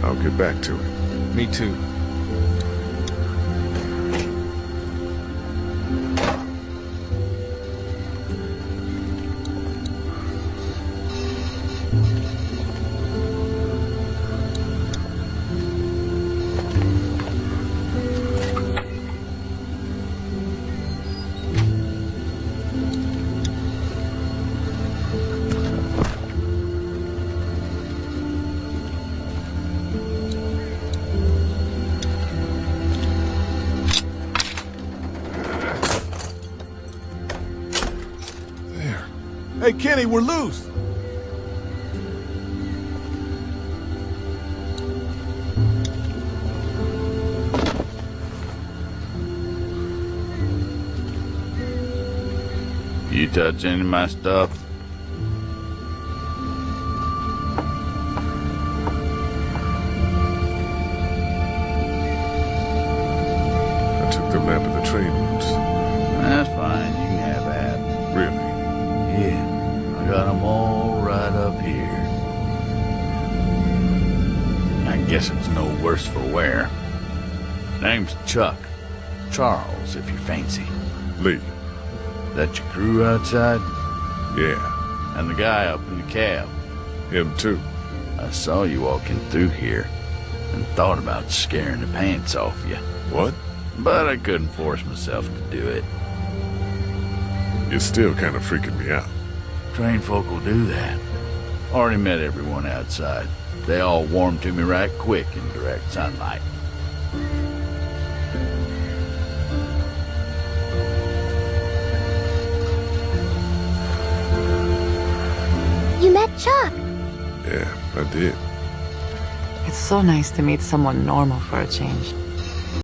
I'll get back to it. Me too. Hey, Kenny, we're loose! You touch any of my stuff? I took the map of the train routes. That's fine, you can have that. Really? Yeah, I got them all right up here. I guess it's no worse for wear. Name's Chuck. Charles, if you fancy. Lee. That your crew outside? Yeah. And the guy up in the cab? Him too. I saw you walking through here and thought about scaring the pants off you. What? But I couldn't force myself to do it. You're still kind of freaking me out. Trained folk will do that. Already met everyone outside. They all warmed to me right quick in direct sunlight. You met Chuck. Yeah, I did. It's so nice to meet someone normal for a change.